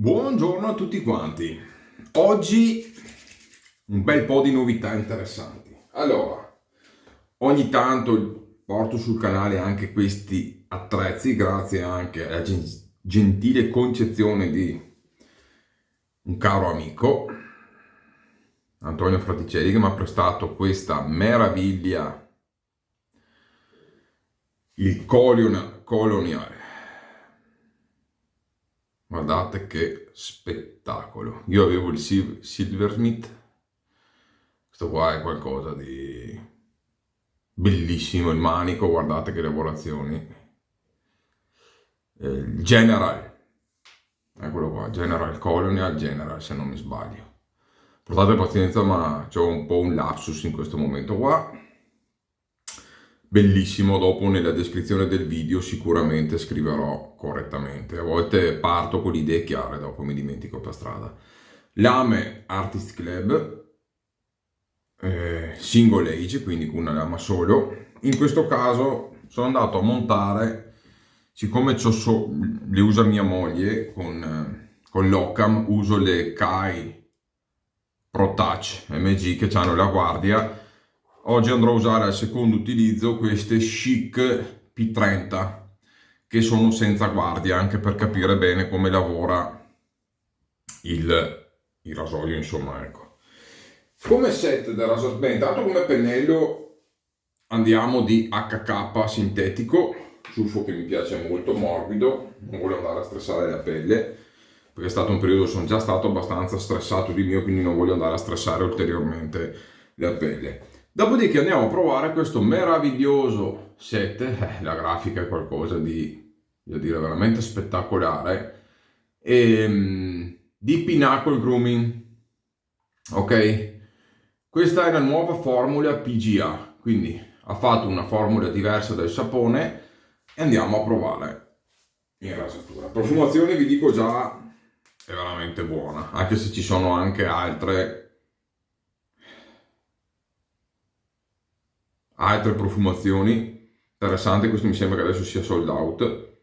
Buongiorno a tutti quanti. Oggi un bel po' di novità interessanti. Allora, ogni tanto porto sul canale anche questi attrezzi, grazie anche alla gentile concezione di un caro amico, Antonio Fraticelli, che mi ha prestato questa meraviglia, il Colonial. Guardate che spettacolo. Io avevo il Silversmith. Questo qua è qualcosa di bellissimo. Il manico, guardate che lavorazioni. Il General. Eccolo qua. General Colonial General, se non mi sbaglio. Portate pazienza, ma c'ho un po' un lapsus in questo momento qua. Bellissimo, dopo nella descrizione del video sicuramente scriverò correttamente. A volte parto con le idee chiare, dopo mi dimentico per strada. Lame Artist Club, single age, quindi con una lama solo. In questo caso sono andato a montare, siccome le usa mia moglie con l'Occam, uso le Kai Pro Touch MG che hanno la guardia. Oggi andrò a usare al secondo utilizzo queste Chic P30 che sono senza guardia, anche per capire bene come lavora il rasoio, insomma, ecco. Come set del rasoio, beh, intanto come pennello andiamo di HK sintetico, ciuffo che mi piace molto, morbido, non voglio andare a stressare la pelle, perché è stato un periodo, sono già stato abbastanza stressato di mio, quindi non voglio andare a stressare ulteriormente la pelle. Dopodiché andiamo a provare questo meraviglioso set, la grafica è qualcosa di, devo dire, veramente spettacolare, di Pinnacle Grooming, ok? Questa è la nuova formula PGA, quindi ha fatto una formula diversa del sapone e andiamo a provare in rasatura. Profumazione, vi dico già, è veramente buona, anche se ci sono anche altre profumazioni interessanti. Questo mi sembra che adesso sia sold out.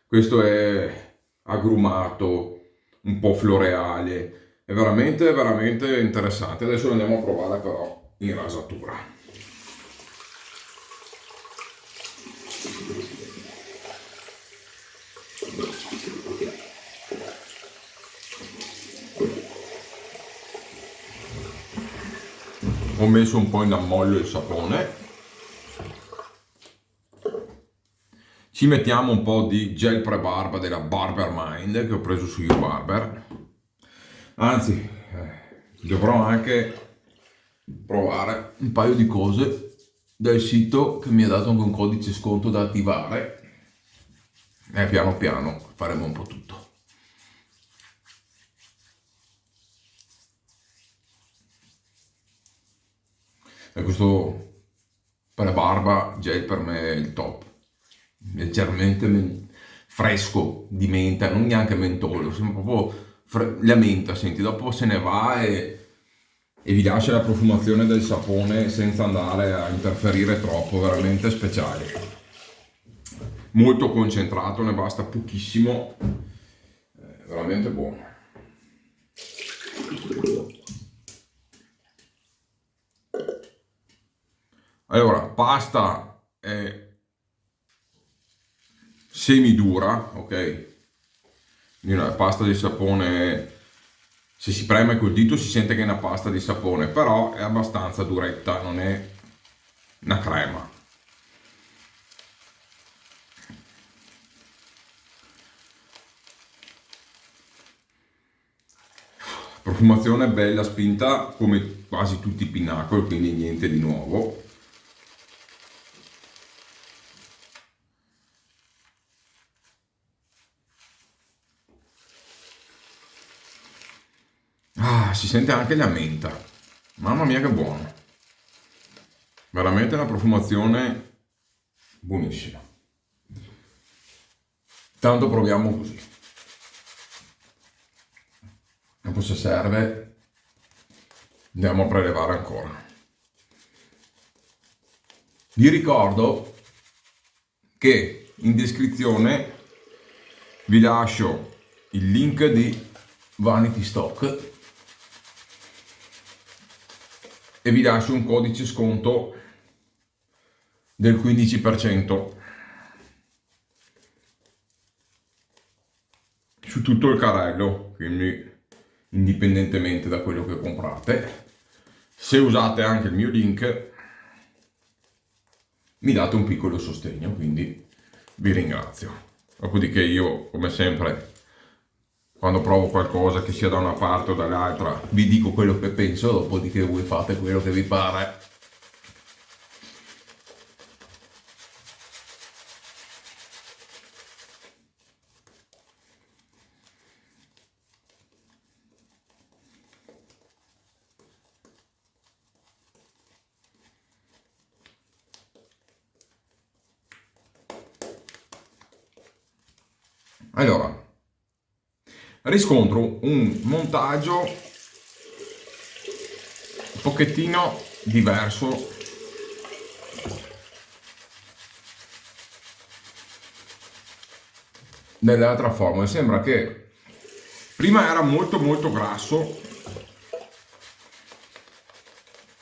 Questo è agrumato, un po' floreale, è veramente interessante. Adesso lo andiamo a provare però in rasatura. Ho messo un po' in ammollo il sapone. Ci mettiamo un po' di gel pre-barba della Barber Mind che ho preso su YouBarber. Anzi, dovrò anche provare un paio di cose del sito che mi ha dato anche un codice sconto da attivare. E piano piano faremo un po' tutto. E questo pre-barba gel per me è il top. Leggermente fresco di menta, non neanche mentolo, sembra proprio la menta, senti, dopo se ne va e vi lascia la profumazione del sapone senza andare a interferire troppo, veramente speciale. Molto concentrato, ne basta pochissimo, veramente buono. Allora, pasta è semidura, ok? La pasta di sapone, se si preme col dito si sente che è una pasta di sapone, però è abbastanza duretta, non è una crema. Profumazione bella spinta come quasi tutti i Pinnacle, quindi niente di nuovo. Ah, si sente anche la menta. Mamma mia che buono. Veramente una profumazione buonissima. Tanto proviamo così. Dopo se serve andiamo a prelevare ancora. Vi ricordo che in descrizione vi lascio il link di Vanity Stock e vi lascio un codice sconto del 15% su tutto il carrello, quindi indipendentemente da quello che comprate. Se usate anche il mio link mi date un piccolo sostegno, quindi vi ringrazio. Dopodiché io, come sempre, quando provo qualcosa, che sia da una parte o dall'altra, vi dico quello che penso, dopodiché voi fate quello che vi pare. Allora, riscontro un montaggio un pochettino diverso dall'altra forma. Sembra che prima era molto grasso,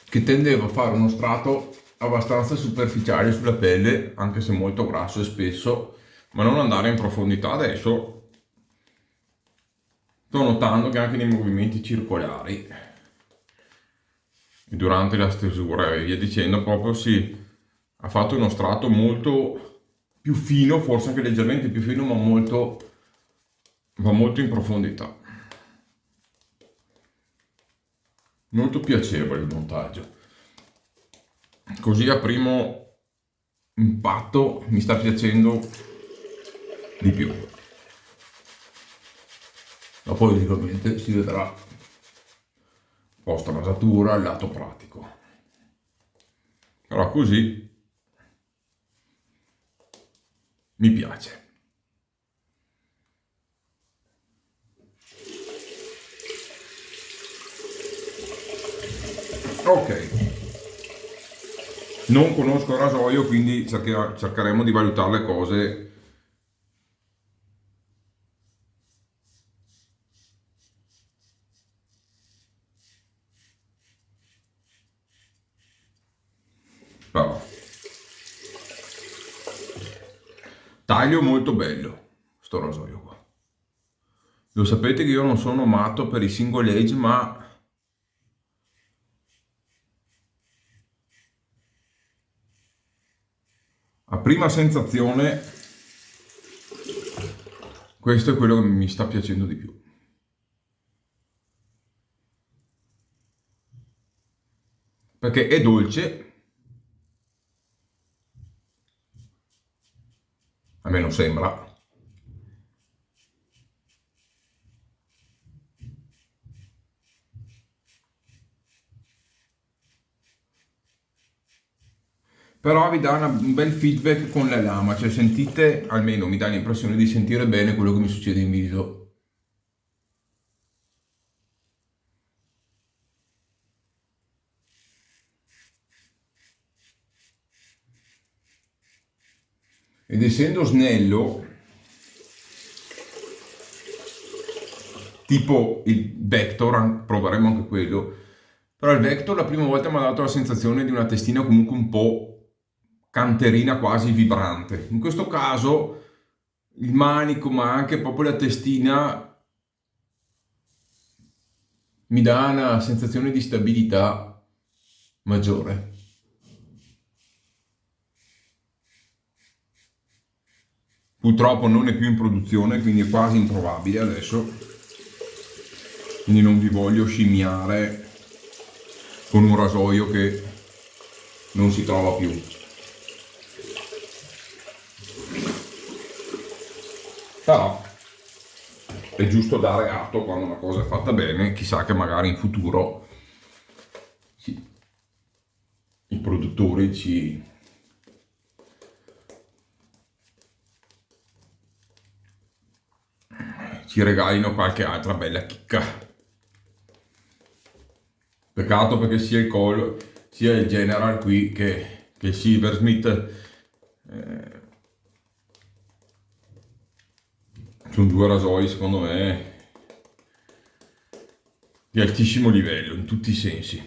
che tendeva a fare uno strato abbastanza superficiale sulla pelle, anche se molto grasso e spesso, ma non andare in profondità. Adesso sto notando che anche nei movimenti circolari e durante la stesura e via dicendo proprio ha fatto uno strato molto più fino, forse anche leggermente più fino, ma va molto in profondità. Molto piacevole il montaggio. Così a primo impatto mi sta piacendo di più. Dopo logicamente si vedrà post rasatura il lato pratico. Però così mi piace. Ok, non conosco il rasoio, quindi cercheremo di valutare le cose però. Taglio molto bello sto rasoio qua. Lo sapete che io non sono matto per i single age, ma a prima sensazione questo è quello che mi sta piacendo di più. Perché è dolce, a me non sembra. Però vi dà un bel feedback con la lama, cioè sentite, almeno mi dà l'impressione di sentire bene quello che mi succede in viso. Ed essendo snello, tipo il Vector, proveremo anche quello, però il Vector la prima volta mi ha dato la sensazione di una testina comunque un po' canterina, quasi vibrante. In questo caso il manico, ma anche proprio la testina, mi dà una sensazione di stabilità maggiore. Purtroppo non è più in produzione, quindi è quasi introvabile adesso, quindi non vi voglio scimmiare con un rasoio che non si trova più. Però è giusto dare atto quando una cosa è fatta bene, chissà che magari in futuro i produttori ci regalino qualche altra bella chicca. Peccato perché sia il General qui che il Silversmith sono due rasoi secondo me di altissimo livello in tutti i sensi.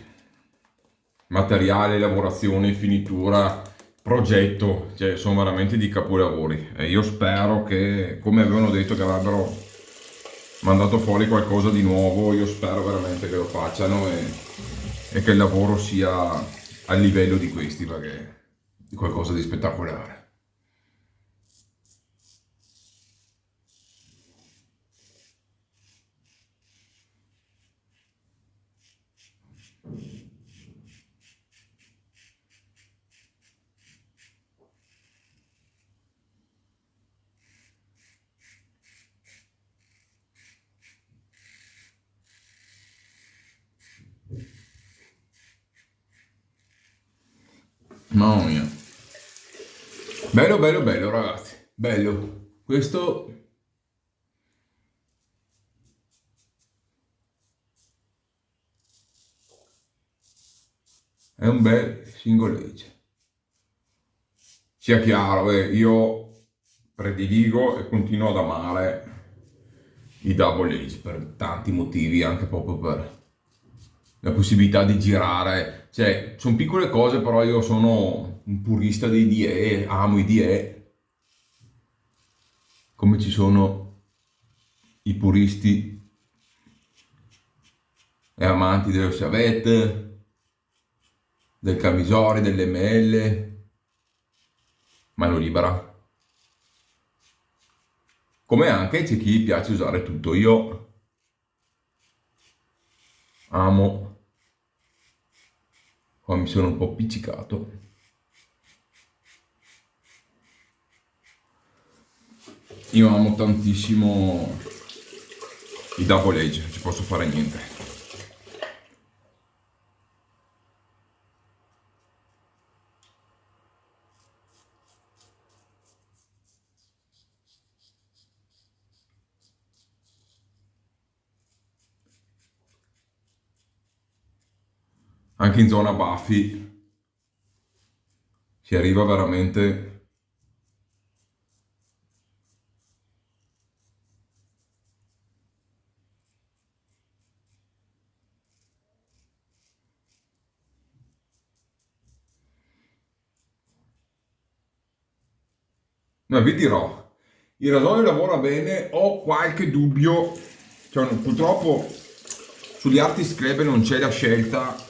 Materiale, lavorazione, finitura, progetto, cioè sono veramente di capolavori. E io spero che, come avevano detto che avrebbero mandato fuori qualcosa di nuovo, io spero veramente che lo facciano e che il lavoro sia a livello di questi, perché è qualcosa di spettacolare. Mamma mia. Bello, bello, bello, ragazzi. Bello. Questo è un bel single age. Sia chiaro, io prediligo e continuo ad amare i double age per tanti motivi, anche proprio per la possibilità di girare. Cioè, sono piccole cose, però io sono un purista dei DE, amo i DE, come ci sono i puristi e amanti delle chiavette, del camisole, dell'ML, mano libera. Come anche c'è chi piace usare tutto. Io amo, qua mi sono un po' appiccicato. Io amo tantissimo i double age, non ci posso fare niente. Anche in zona baffi si arriva veramente. Ma vi dirò, il rasoio lavora bene, ho qualche dubbio, cioè, purtroppo sugli Artist Club non c'è la scelta,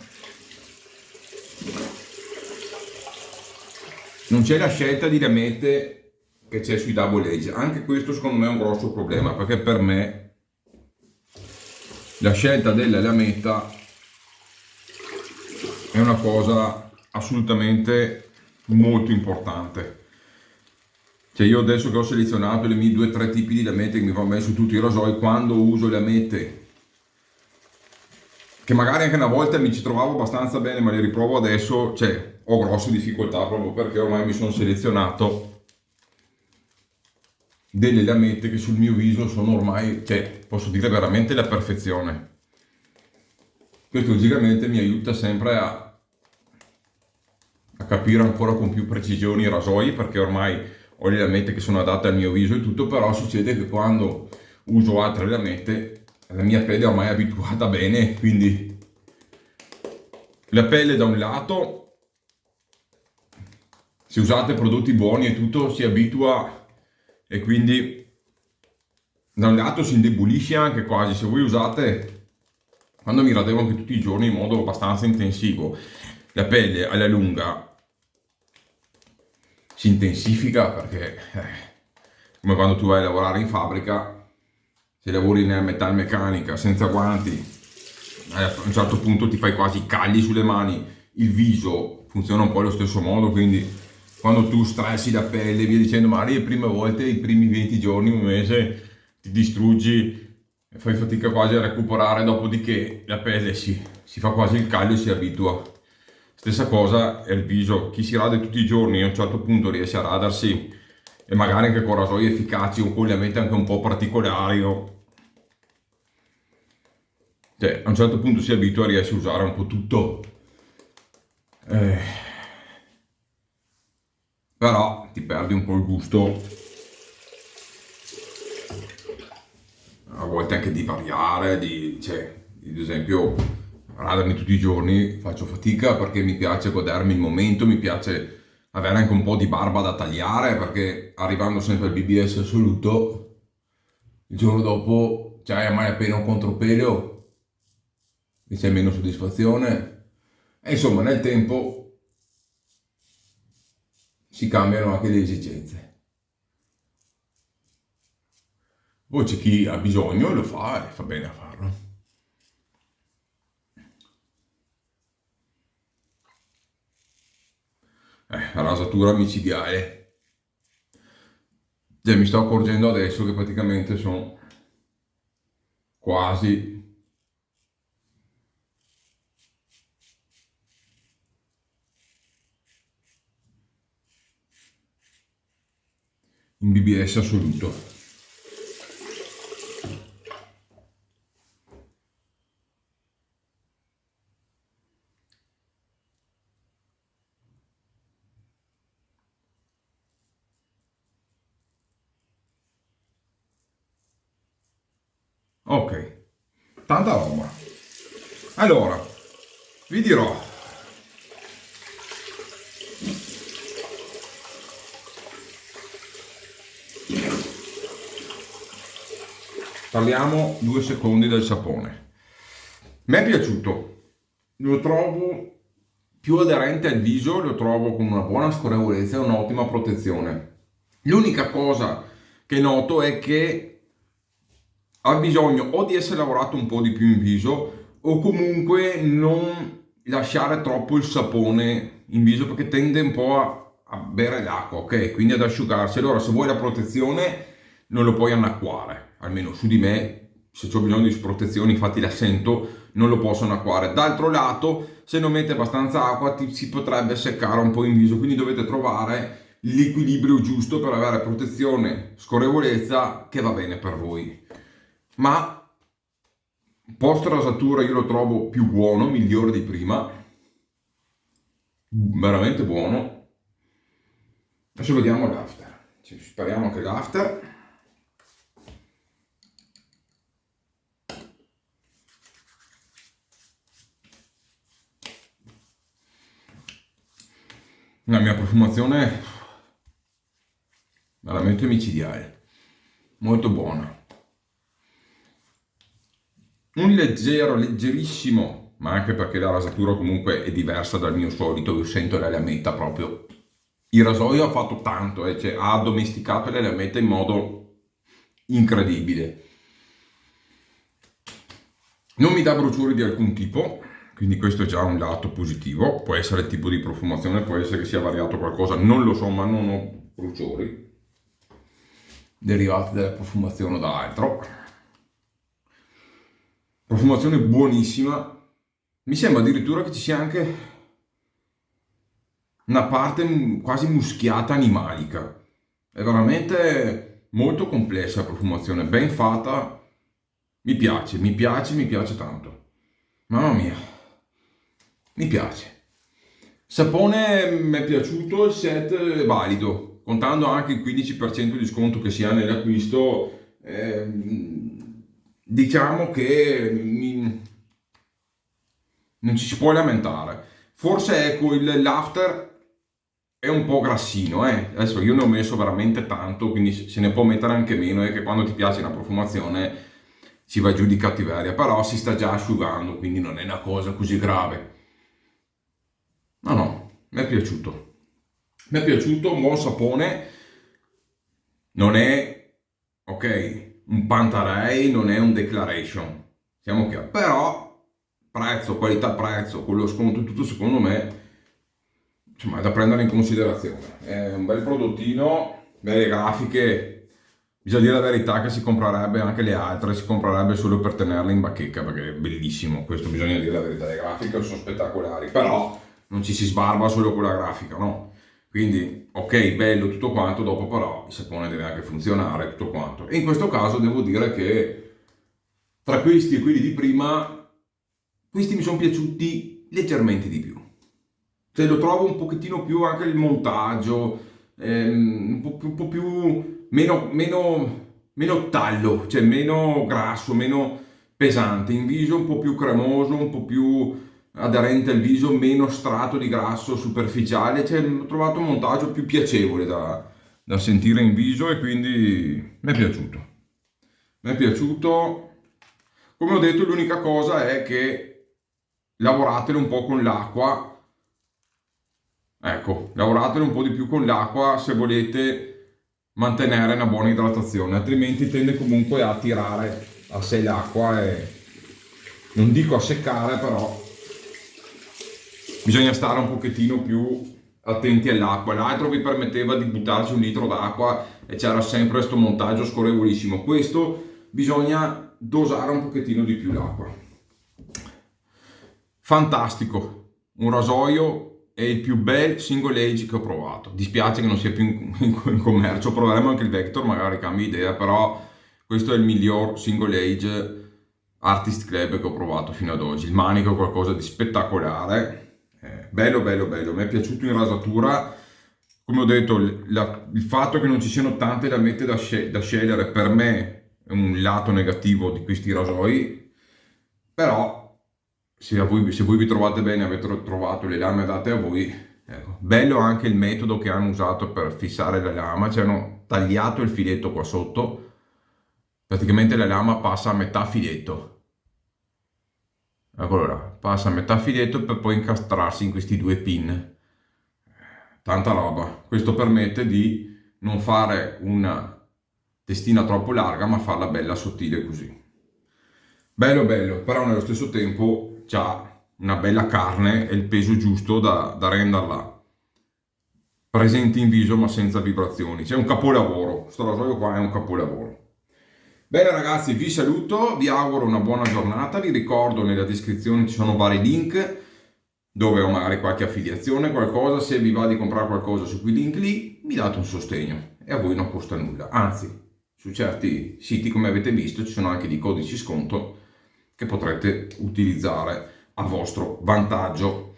non c'è la scelta di lamette che c'è sui double age. Anche questo secondo me è un grosso problema, perché per me la scelta della lametta è una cosa assolutamente molto importante. Cioè io adesso che ho selezionato le mie 2 o 3 tipi di lamette che mi vanno bene su tutti i rasoi, quando uso le lamette, che magari anche una volta mi ci trovavo abbastanza bene, ma le riprovo adesso, cioè ho grosse difficoltà proprio perché ormai mi sono selezionato delle lamette che sul mio viso sono ormai, cioè posso dire veramente la perfezione. Questo logicamente mi aiuta sempre a capire ancora con più precisione i rasoi, perché ormai ho le lamette che sono adatte al mio viso e tutto, però succede che quando uso altre lamette la mia pelle è ormai abituata bene, quindi la pelle da un lato, se usate prodotti buoni e tutto, si abitua e quindi da un lato si indebolisce anche quasi. Se voi usate, quando mi radevo anche tutti i giorni in modo abbastanza intensivo, la pelle alla lunga si intensifica, perché come quando tu vai a lavorare in fabbrica, se lavori nella metalmeccanica senza guanti, a un certo punto ti fai quasi i calli sulle mani, il viso funziona un po' allo stesso modo, quindi quando tu stressi la pelle, via dicendo, magari le prime volte, i primi 20 giorni, un mese, ti distruggi, fai fatica quasi a recuperare, dopodiché la pelle si fa quasi il caglio e si abitua. Stessa cosa è il viso, chi si rade tutti i giorni a un certo punto riesce a radarsi, e magari anche con rasoi efficaci o con lamette anche un po' particolari, cioè a un certo punto si abitua e riesce a usare un po' tutto. Però ti perdi un po' il gusto, a volte anche di variare, cioè, ad esempio radarmi tutti i giorni faccio fatica perché mi piace godermi il momento, mi piace avere anche un po' di barba da tagliare, perché arrivando sempre al BBS assoluto, il giorno dopo c'hai mai appena un contropelo e c'è meno soddisfazione. E insomma, nel tempo si cambiano anche le esigenze. Poi c'è chi ha bisogno e lo fa e fa bene a farlo. La rasatura micidiale. Cioè, mi sto accorgendo adesso che praticamente sono quasi in BBS assoluto. Ok, tanta roba. Allora, vi dirò, parliamo 2 secondi del sapone. Mi è piaciuto, lo trovo più aderente al viso, lo trovo con una buona scorrevolezza e un'ottima protezione. L'unica cosa che noto è che ha bisogno o di essere lavorato un po' di più in viso o comunque non lasciare troppo il sapone in viso, perché tende un po' a bere l'acqua, ok? Quindi ad asciugarsi. Allora, se vuoi la protezione non lo puoi annacquare, almeno su di me, se ho bisogno di protezione, infatti la sento, non lo posso annacquare. D'altro lato, se non mette abbastanza acqua si potrebbe seccare un po' in viso, quindi dovete trovare l'equilibrio giusto per avere protezione, scorrevolezza che va bene per voi. Ma post rasatura io lo trovo più buono, migliore di prima, veramente buono. Adesso vediamo l'after, spariamo anche l'after. La mia profumazione è veramente micidiale, molto buona. Un leggero, leggerissimo, ma anche perché la rasatura comunque è diversa dal mio solito, io sento la lametta proprio. Il rasoio ha fatto tanto, cioè ha addomesticato la lametta in modo incredibile. Non mi dà bruciori di alcun tipo, quindi questo è già un lato positivo. Può essere il tipo di profumazione, può essere che sia variato qualcosa, non lo so, ma non ho bruciori derivati dalla profumazione o da altro. Profumazione buonissima. Mi sembra addirittura che ci sia anche una parte quasi muschiata animalica. È veramente molto complessa la profumazione, ben fatta. Mi piace, mi piace, mi piace tanto. Mamma mia, mi piace. Sapone mi è piaciuto, il set è valido, contando anche il 15% di sconto che si ha nell'acquisto. Diciamo che non ci si può lamentare. Forse ecco l'after è un po' grassino, Adesso io ne ho messo veramente tanto, quindi se ne può mettere anche meno, è che quando ti piace una profumazione si va giù di cattiveria, però si sta già asciugando, quindi non è una cosa così grave. No, mi è piaciuto. Mi è piaciuto, un buon sapone. Non è, ok, un Pantarei, non è un Declaration, siamo chiari. Però prezzo, qualità, prezzo, con lo sconto e tutto, secondo me, insomma, è da prendere in considerazione. È un bel prodottino, belle grafiche. Bisogna dire la verità che si comprerebbe anche le altre, si comprerebbe solo per tenerle in bacheca, perché è bellissimo, questo bisogna dire la verità, le grafiche sono spettacolari, però non ci si sbarba solo con la grafica, no? Quindi, ok, bello tutto quanto, dopo però il sapone deve anche funzionare, tutto quanto. E in questo caso devo dire che tra questi e quelli di prima, questi mi sono piaciuti leggermente di più. Cioè lo trovo un pochettino più anche il montaggio, un po' più meno tallo, cioè meno grasso, meno pesante, in viso un po' più cremoso, un po' più aderente al viso, meno strato di grasso superficiale, cioè ho trovato un montaggio più piacevole da sentire in viso e quindi mi è piaciuto. Mi è piaciuto. Come ho detto, l'unica cosa è che lavoratelo un po' con l'acqua. Ecco, lavoratelo un po' di più con l'acqua se volete mantenere una buona idratazione, altrimenti tende comunque a tirare a sé l'acqua e non dico a seccare, però bisogna stare un pochettino più attenti all'acqua. L'altro vi permetteva di buttarci 1 litro d'acqua e c'era sempre questo montaggio scorrevolissimo. Questo bisogna dosare un pochettino di più l'acqua. Fantastico, un rasoio è il più bel single age che ho provato. Dispiace che non sia più in commercio, proveremo anche il Vector, magari cambia idea, però questo è il miglior single age Artist Club che ho provato fino ad oggi. Il manico è qualcosa di spettacolare, bello, mi è piaciuto in rasatura. Come ho detto, il fatto che non ci siano tante lamette da scegliere per me è un lato negativo di questi rasoi, però se voi vi trovate bene, avete trovato le lame adatte a voi, ecco. Bello anche il metodo che hanno usato per fissare la lama, ci hanno tagliato il filetto qua sotto, praticamente la lama passa a metà filetto, allora passa a metà filetto per poi incastrarsi in questi 2 pin. Tanta roba. Questo permette di non fare una testina troppo larga, ma farla bella sottile così. Bello, però nello stesso tempo c'ha una bella carne e il peso giusto da renderla presente in viso ma senza vibrazioni. C'è un capolavoro, questo rasoio qua è un capolavoro. Bene ragazzi, vi saluto, vi auguro una buona giornata, vi ricordo nella descrizione ci sono vari link dove ho magari qualche affiliazione, qualcosa, se vi va di comprare qualcosa su quei link lì, mi date un sostegno e a voi non costa nulla, anzi su certi siti come avete visto ci sono anche dei codici sconto che potrete utilizzare a vostro vantaggio.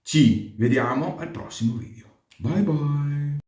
Ci vediamo al prossimo video. Bye bye!